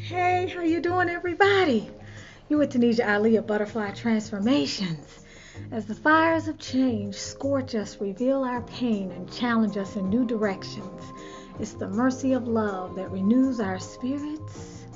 Hey, how you doing, everybody? You with Tunisia Ali of Butterfly Transformations. As the fires of change scorch us, reveal our pain, and challenge us in new directions, it's the mercy of love that renews our spirits,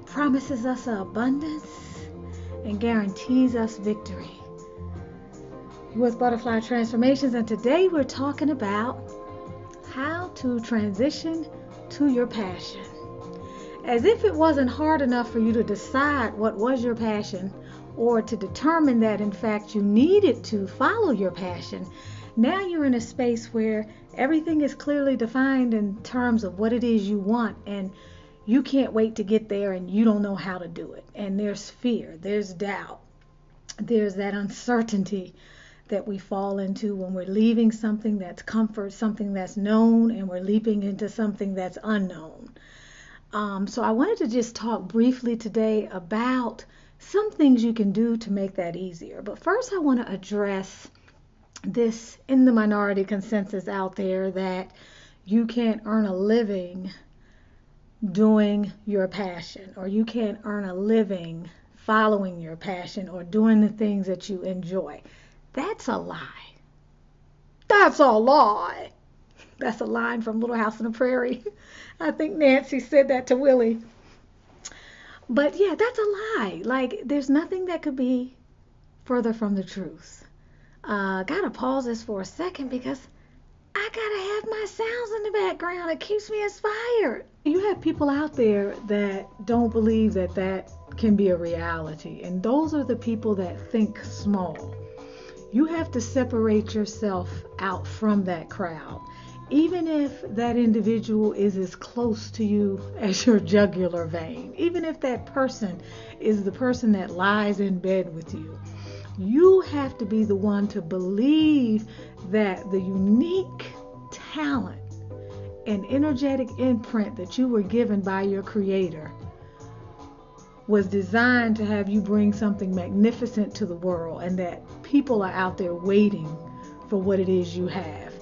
promises us abundance, and guarantees us victory. You with Butterfly Transformations, and today we're talking about how to transition to your passion. As if it wasn't hard enough for you to decide what was your passion or to determine that in fact you needed to follow your passion, now you're in a space where everything is clearly defined in terms of what it is you want, and you can't wait to get there and you don't know how to do it. And there's fear, there's doubt, there's that uncertainty that we fall into when we're leaving something that's comfort, something that's known, and we're leaping into something that's unknown. So I wanted to just talk briefly today about some things you can do to make that easier. But first I want to address this in the minority consensus out there that you can't earn a living doing your passion, or you can't earn a living following your passion or doing the things that you enjoy. That's a lie. That's a lie. That's a line from Little House on the Prairie. I think Nancy said that to Willie. But yeah, that's a lie. Like, there's nothing that could be further from the truth. Gotta pause this for a second because I gotta have my sounds in the background. It keeps me inspired. You have people out there that don't believe that that can be a reality. And those are the people that think small. You have to separate yourself out from that crowd. Even if that individual is as close to you as your jugular vein, even if that person is the person that lies in bed with you, you have to be the one to believe that the unique talent and energetic imprint that you were given by your Creator was designed to have you bring something magnificent to the world, and that people are out there waiting for what it is you have.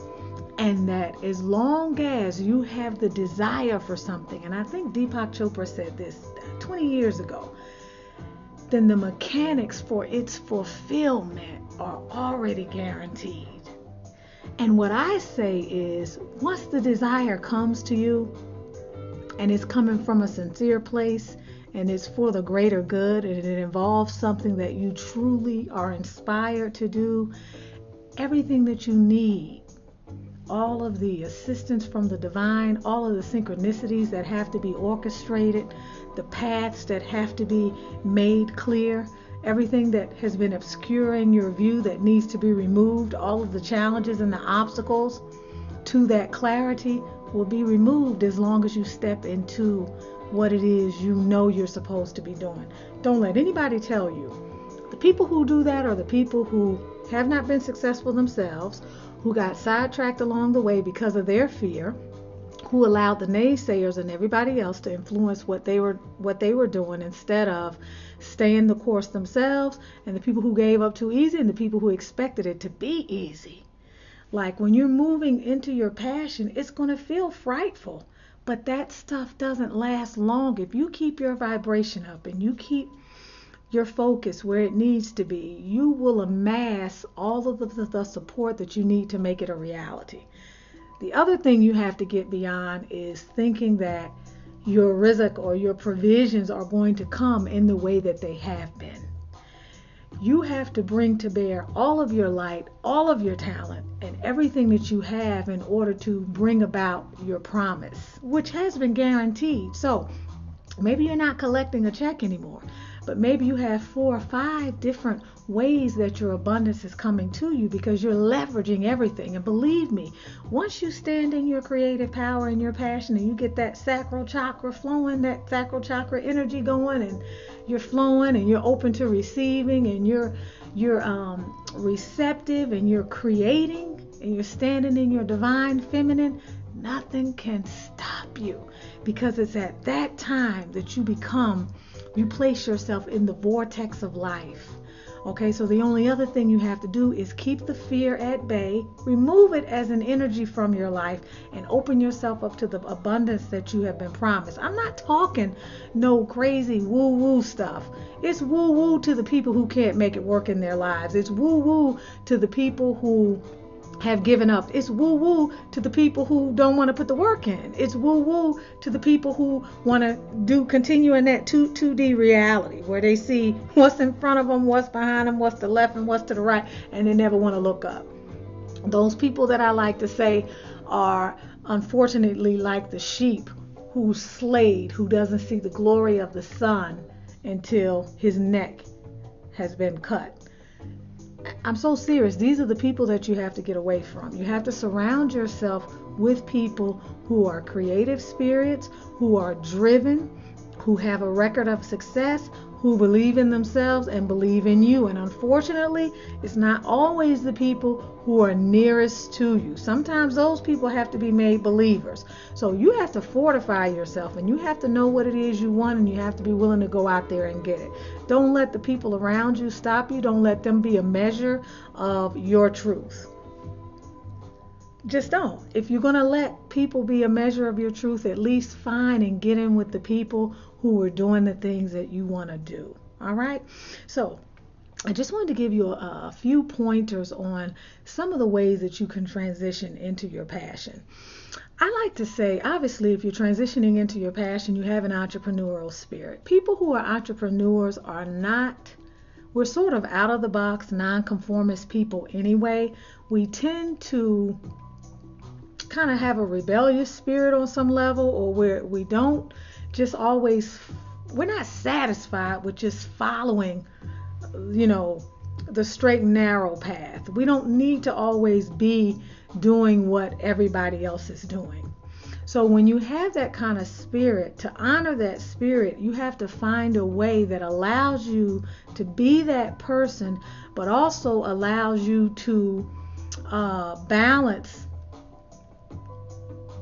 And that as long as you have the desire for something, and I think Deepak Chopra said this 20 years ago, then the mechanics for its fulfillment are already guaranteed. And what I say is, once the desire comes to you and it's coming from a sincere place and it's for the greater good and it involves something that you truly are inspired to do, everything that you need, all of the assistance from the divine, all of the synchronicities that have to be orchestrated, the paths that have to be made clear, everything that has been obscuring your view that needs to be removed, all of the challenges and the obstacles to that clarity will be removed as long as you step into what it is you know you're supposed to be doing. Don't let anybody tell you. The people who do that are the people who have not been successful themselves, who got sidetracked along the way because of their fear, who allowed the naysayers and everybody else to influence what they were doing instead of staying the course themselves, and the people who gave up too easy and the people who expected it to be easy. Like, when you're moving into your passion, it's going to feel frightful, but that stuff doesn't last long. If you keep your vibration up and you keep your focus where it needs to be, you will amass all of the support that you need to make it a reality. The other thing you have to get beyond is thinking that your rizq or your provisions are going to come in the way that they have been. You have to bring to bear all of your light, all of your talent, and everything that you have in order to bring about your promise, which has been guaranteed. So maybe you're not collecting a check anymore, but maybe you have 4 or 5 different ways that your abundance is coming to you because you're leveraging everything. And believe me, once you stand in your creative power and your passion and you get that sacral chakra flowing, that sacral chakra energy going, and you're flowing and you're open to receiving and you're receptive and you're creating and you're standing in your divine feminine, nothing can stop you, because it's at that time that you place yourself in the vortex of life, Okay, so the only other thing you have to do is keep the fear at bay, remove it as an energy from your life, and open yourself up to the abundance that you have been promised. I'm not talking no crazy woo-woo stuff. It's woo-woo to the people who can't make it work in their lives. It's woo-woo to the people who have given up. It's woo-woo to the people who don't want to put the work in. It's woo-woo to the people who want to continue in that 2D reality where they see what's in front of them, what's behind them, what's to the left and what's to the right, and they never want to look up. Those people that I like to say are unfortunately like the sheep who's slayed, who doesn't see the glory of the sun until his neck has been cut. I'm so serious. These are the people that you have to get away from. You have to surround yourself with people who are creative spirits, who are driven, who have a record of success, who believe in themselves and believe in you. And unfortunately, it's not always the people who are nearest to you. Sometimes those people have to be made believers. So you have to fortify yourself, and you have to know what it is you want, and you have to be willing to go out there and get it. Don't let the people around you stop you. Don't let them be a measure of your truth. Just don't. If you're going to let people be a measure of your truth, at least find and get in with the people who are doing the things that you want to do. All right? So I just wanted to give you a few pointers on some of the ways that you can transition into your passion. I like to say, obviously, if you're transitioning into your passion, you have an entrepreneurial spirit. People who are entrepreneurs are not, we're sort of out of the box, nonconformist people anyway. We tend to kind of have a rebellious spirit on some level, or where we don't just always, we're not satisfied with just following, the straight and narrow path. We don't need to always be doing what everybody else is doing. So when you have that kind of spirit, to honor that spirit, you have to find a way that allows you to be that person, but also allows you to balance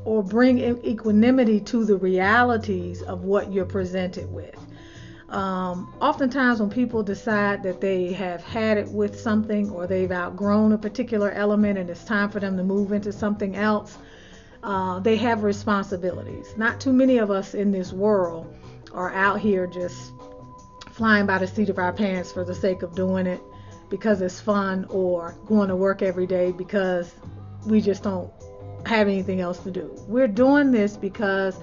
or bring equanimity to the realities of what you're presented with. Oftentimes when people decide that they have had it with something, or they've outgrown a particular element and it's time for them to move into something else, they have responsibilities. Not too many of us in this world are out here just flying by the seat of our pants for the sake of doing it because it's fun, or going to work every day because we just don't have anything else to do. We're doing this because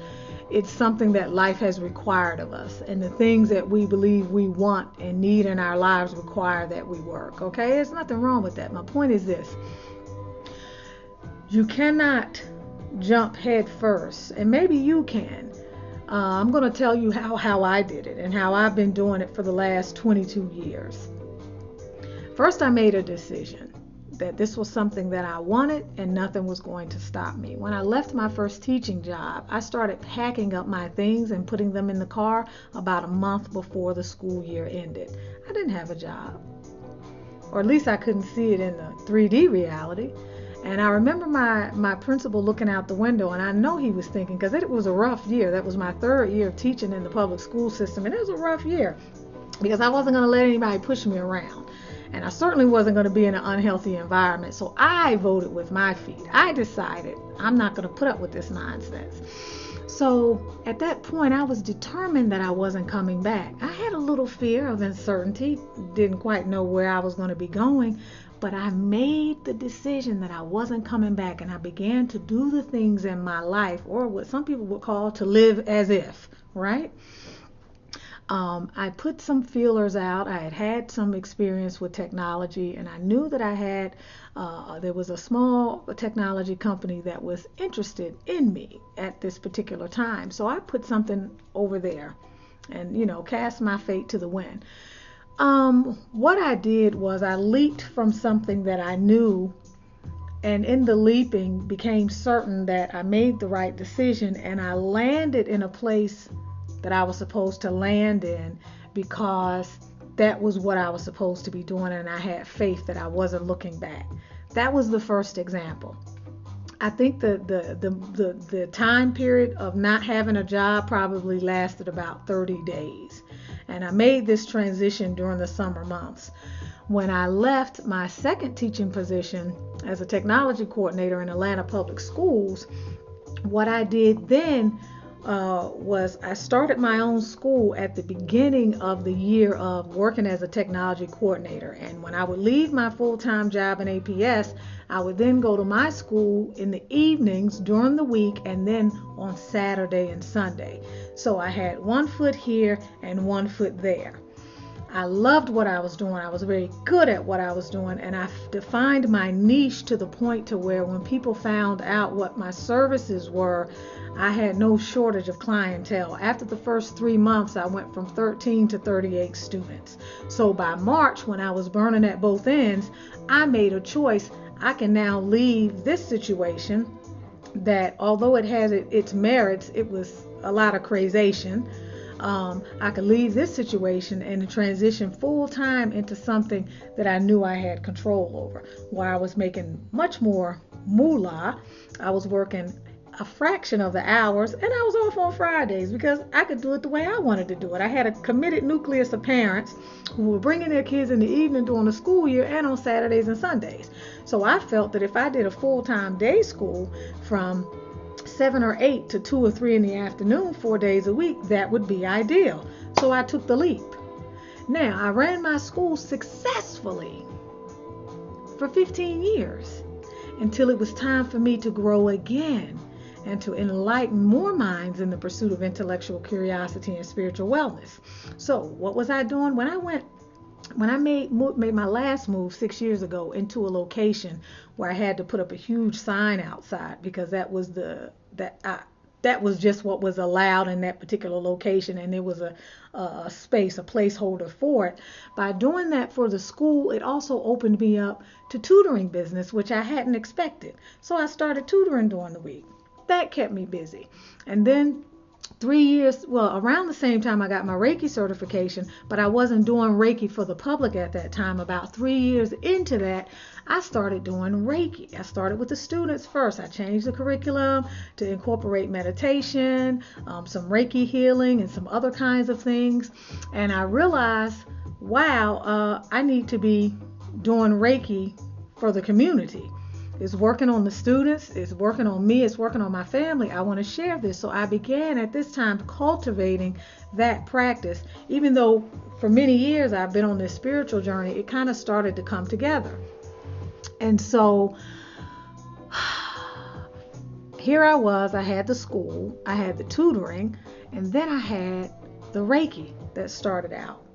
it's something that life has required of us, and the things that we believe we want and need in our lives require that we work. Okay, there's nothing wrong with that. My point is this: you cannot jump head first, and maybe you can. I'm going to tell you how I did it and how I've been doing it for the last 22 years. First, I made a decision that this was something that I wanted, and nothing was going to stop me. When I left my first teaching job, I started packing up my things and putting them in the car about a month before the school year ended. I didn't have a job, or at least I couldn't see it in the 3D reality. And I remember my principal looking out the window, and I know he was thinking, because it was a rough year. That was my third year of teaching in the public school system, and it was a rough year because I wasn't going to let anybody push me around. And I certainly wasn't going to be in an unhealthy environment. So I voted with my feet. I decided I'm not going to put up with this nonsense. So at that point, I was determined that I wasn't coming back. I had a little fear of uncertainty, didn't quite know where I was going to be going, but I made the decision that I wasn't coming back, and I began to do the things in my life, or what some people would call to live as if, right? I put some feelers out. I had some experience with technology, and I knew that I had, there was a small technology company that was interested in me at this particular time. So I put something over there and, cast my fate to the wind. What I did was I leaped from something that I knew, and in the leaping became certain that I made the right decision, and I landed in a place that I was supposed to land in because that was what I was supposed to be doing, and I had faith that I wasn't looking back. That was the first example. I think the time period of not having a job probably lasted about 30 days. And I made this transition during the summer months. When I left my second teaching position as a technology coordinator in Atlanta Public Schools, what I did then was I started my own school at the beginning of the year of working as a technology coordinator. And when I would leave my full-time job in APS, I would then go to my school in the evenings during the week and then on Saturday and Sunday. So I had one foot here and one foot there. I loved what I was doing. I was very good at what I was doing, and I defined my niche to the point to where when people found out what my services were, I had no shortage of clientele. After the first 3 months, I went from 13 to 38 students. So by March, when I was burning at both ends, I made a choice. I can now leave this situation that, although it has its merits, it was a lot of crazation. I could leave this situation and transition full time into something that I knew I had control over, where I was making much more moolah. I was working a fraction of the hours, and I was off on Fridays because I could do it the way I wanted to do it. I had a committed nucleus of parents who were bringing their kids in the evening during the school year and on Saturdays and Sundays. So I felt that if I did a full-time day school from 7 or 8 to 2 or 3 in the afternoon, 4 days a week, that would be ideal. So I took the leap. Now, I ran my school successfully for 15 years until it was time for me to grow again and to enlighten more minds in the pursuit of intellectual curiosity and spiritual wellness. So what was I doing? When I made my last move 6 years ago into a location where I had to put up a huge sign outside because that was just what was allowed in that particular location, and there was a space, a placeholder for it. By doing that for the school, it also opened me up to tutoring business, which I hadn't expected. So I started tutoring during the week. That kept me busy. And then 3 years, well, around the same time I got my Reiki certification, but I wasn't doing Reiki for the public at that time. About 3 years into that, I started doing Reiki. I started with the students first. I changed the curriculum to incorporate meditation, some Reiki healing, and some other kinds of things. And I realized, wow, I need to be doing Reiki for the community. It's working on the students, it's working on me, it's working on my family. I want to share this. So I began at this time cultivating that practice. Even though for many years I've been on this spiritual journey, it kind of started to come together. And so here I was, I had the school, I had the tutoring, and then I had the Reiki that started out.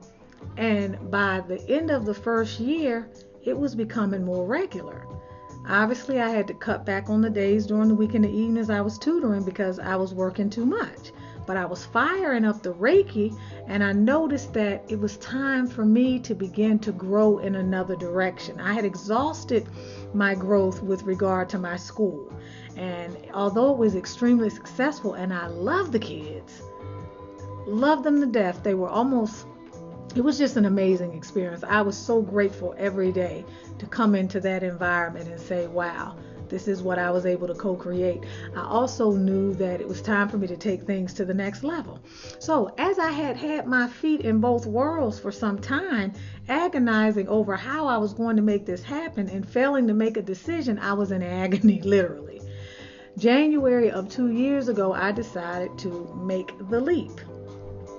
And by the end of the first year, it was becoming more regular. Obviously, I had to cut back on the days during the week and the evenings I was tutoring because I was working too much. But I was firing up the Reiki, and I noticed that it was time for me to begin to grow in another direction. I had exhausted my growth with regard to my school. And although it was extremely successful, and I loved the kids, loved them to death, it was just an amazing experience. I was so grateful every day to come into that environment and say, wow, this is what I was able to co-create. I also knew that it was time for me to take things to the next level. So as I had my feet in both worlds for some time, agonizing over how I was going to make this happen and failing to make a decision, I was in agony, literally. January of 2 years ago, I decided to make the leap.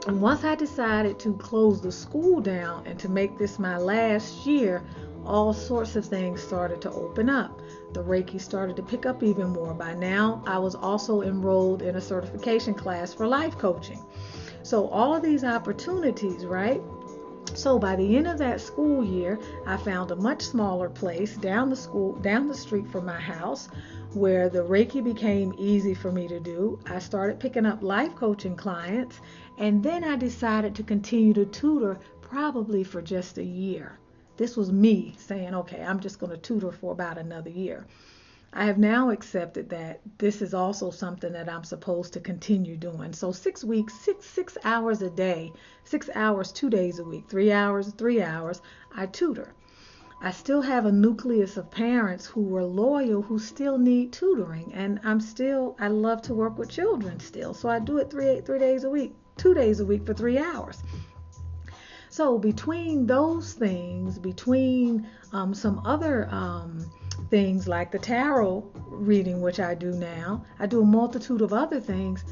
And once I decided to close the school down and to make this my last year, all sorts of things started to open up. The Reiki started to pick up even more. By now, I was also enrolled in a certification class for life coaching. So all of these opportunities, right? So by the end of that school year, I found a much smaller place down the street from my house where the Reiki became easy for me to do. I started picking up life coaching clients, and then I decided to continue to tutor probably for just a year. This was me saying, okay, I'm just going to tutor for about another year. I have now accepted that this is also something that I'm supposed to continue doing. So 6 weeks, six hours a day, 6 hours, 2 days a week, 3 hours, I tutor. I still have a nucleus of parents who were loyal, who still need tutoring. And I love to work with children still. So I do it three days a week, 2 days a week for 3 hours. So between those things, between some other things like the tarot reading, which I do now, I do a multitude of other things.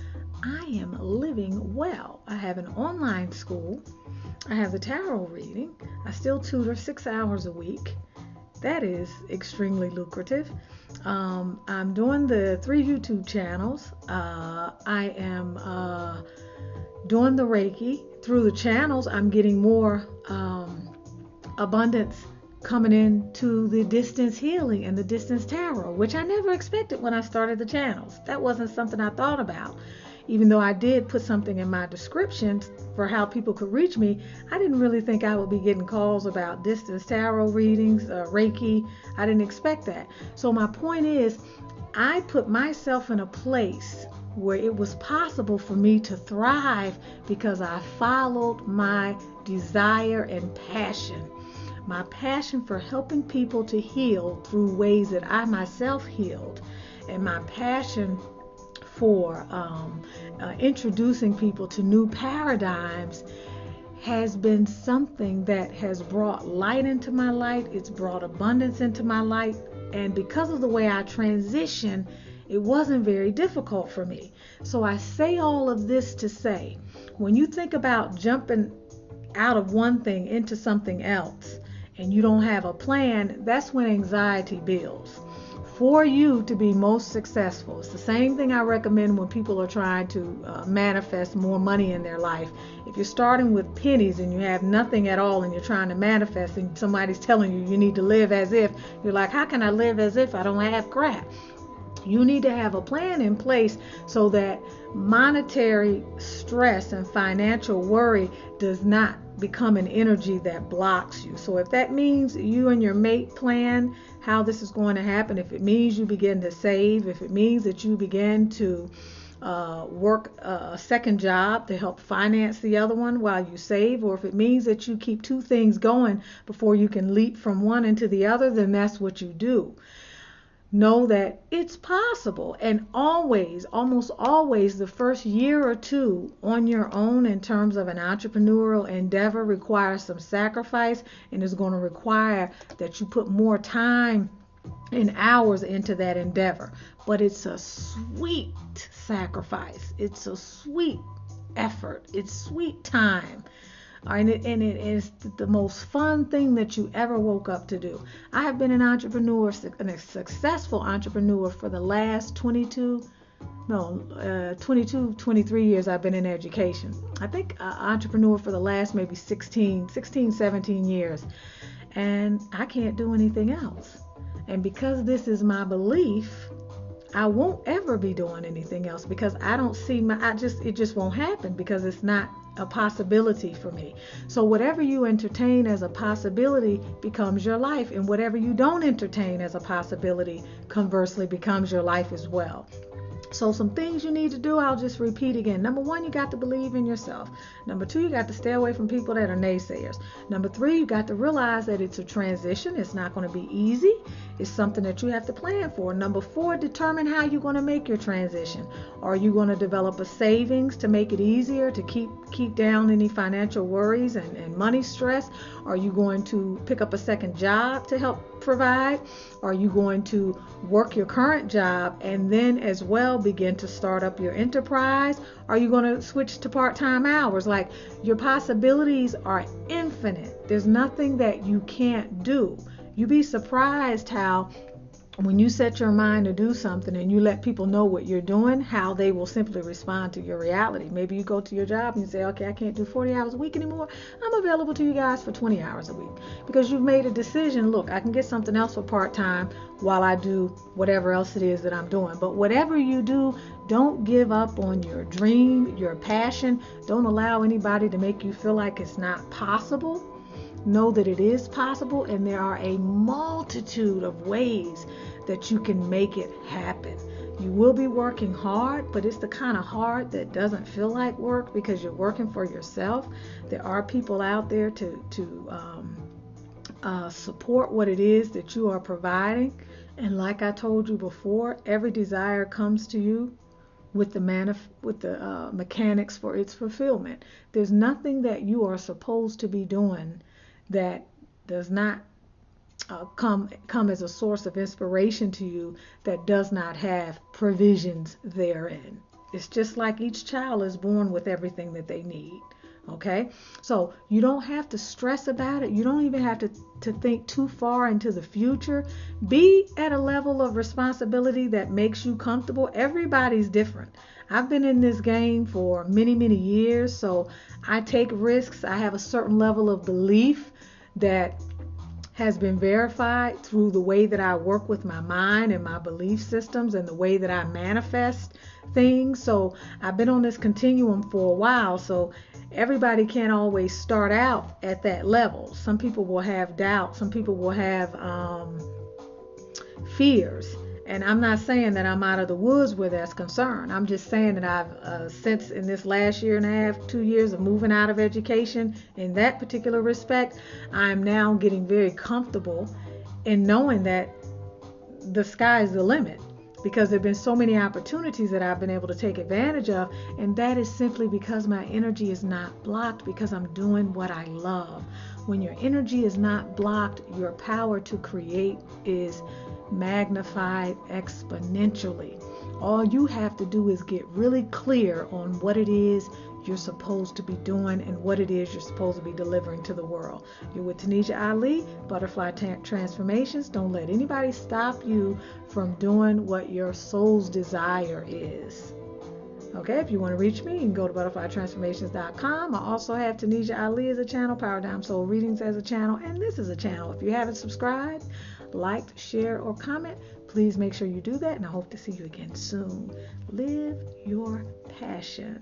I am living well. I have an online school. I have the tarot reading. I still tutor 6 hours a week. That is extremely lucrative. I'm doing the 3 YouTube channels. I am doing the Reiki. Through the channels, I'm getting more abundance coming into the distance healing and the distance tarot, which I never expected when I started the channels. That wasn't something I thought about. Even though I did put something in my description for how people could reach me, I didn't really think I would be getting calls about distance tarot readings, Reiki. I didn't expect that. So my point is, I put myself in a place where it was possible for me to thrive because I followed my desire and passion. My passion for helping people to heal through ways that I myself healed, and my passion for introducing people to new paradigms has been something that has brought light into my life. It's brought abundance into my life. And because of the way I transition, it wasn't very difficult for me. So I say all of this to say, when you think about jumping out of one thing into something else and you don't have a plan, that's when anxiety builds. For you to be most successful, it's the same thing I recommend when people are trying to manifest more money in their life. If you're starting with pennies and you have nothing at all and you're trying to manifest and somebody's telling you you need to live as if, you're like, how can I live as if I don't have crap? You need to have a plan in place so that monetary stress and financial worry does not become an energy that blocks you. So if that means you and your mate plan how this is going to happen, if it means you begin to save, if it means that you begin to work a second job to help finance the other one while you save, or if it means that you keep 2 things going before you can leap from one into the other, then that's what you do. Know that it's possible, and almost always, the first year or 2 on your own in terms of an entrepreneurial endeavor requires some sacrifice, and is going to require that you put more time and hours into that endeavor. But it's a sweet sacrifice. It's a sweet effort. It's sweet time. And it is the most fun thing that you ever woke up to do. I have been a successful entrepreneur for the last 23 years I've been in education. I think entrepreneur for the last maybe 16, 17 years. And I can't do anything else. And because this is my belief, I won't ever be doing anything else because I don't see it just won't happen because it's not a possibility for me. So whatever you entertain as a possibility becomes your life, and whatever you don't entertain as a possibility conversely becomes your life as well. So some things you need to do, I'll just repeat again. Number 1, you got to believe in yourself. Number 2, you got to stay away from people that are naysayers. Number 3, you got to realize that it's a transition. It's not going to be easy. It's something that you have to plan for. Number 4, determine how you're going to make your transition. Are you going to develop a savings to make it easier to keep down any financial worries and money stress? Are you going to pick up a second job to help provide? Are you going to work your current job and then as well begin to start up your enterprise? Are you going to switch to part-time hours? Like, your possibilities are infinite. There's nothing that you can't do. You'd be surprised how when you set your mind to do something and you let people know what you're doing, how they will simply respond to your reality. Maybe you go to your job and you say, okay, I can't do 40 hours a week anymore. I'm available to you guys for 20 hours a week because you've made a decision. Look, I can get something else for part-time while I do whatever else it is that I'm doing. But whatever you do, don't give up on your dream, your passion. Don't allow anybody to make you feel like it's not possible. Know that it is possible, and there are a multitude of ways that you can make it happen. You will be working hard, but it's the kind of hard that doesn't feel like work because you're working for yourself. There are people out there to support what it is that you are providing. And like I told you before, every desire comes to you with the mechanics for its fulfillment. There's nothing that you are supposed to be doing that does not come as a source of inspiration to you that does not have provisions therein. It's just like each child is born with everything that they need. Okay, so you don't have to stress about it. You don't even have to think too far into the future. Be at a level of responsibility that makes you comfortable. Everybody's different. I've been in this game for many, many years, so I take risks. I have a certain level of belief that has been verified through the way that I work with my mind and my belief systems and the way that I manifest things. So I've been on this continuum for a while. So everybody can't always start out at that level. Some people will have doubt. Some people will have fears. And I'm not saying that I'm out of the woods where that's concerned. I'm just saying that I've, since in this last year and a half, 2 years of moving out of education, in that particular respect, I'm now getting very comfortable in knowing that the sky's the limit, because there have been so many opportunities that I've been able to take advantage of, and that is simply because my energy is not blocked, because I'm doing what I love. When your energy is not blocked, your power to create is magnified exponentially. All you have to do is get really clear on what it is you're supposed to be doing and what it is you're supposed to be delivering to the world. You're with Tunisia Ali, Butterfly Transformations. Don't let anybody stop you from doing what your soul's desire is. Okay, if you want to reach me, you can go to butterflytransformations.com. I also have Tunisia Ali as a channel, Paradigm Soul Readings as a channel, and this is a channel. If you haven't subscribed, liked, share, or comment, please make sure you do that, and I hope to see you again soon. Live your passion.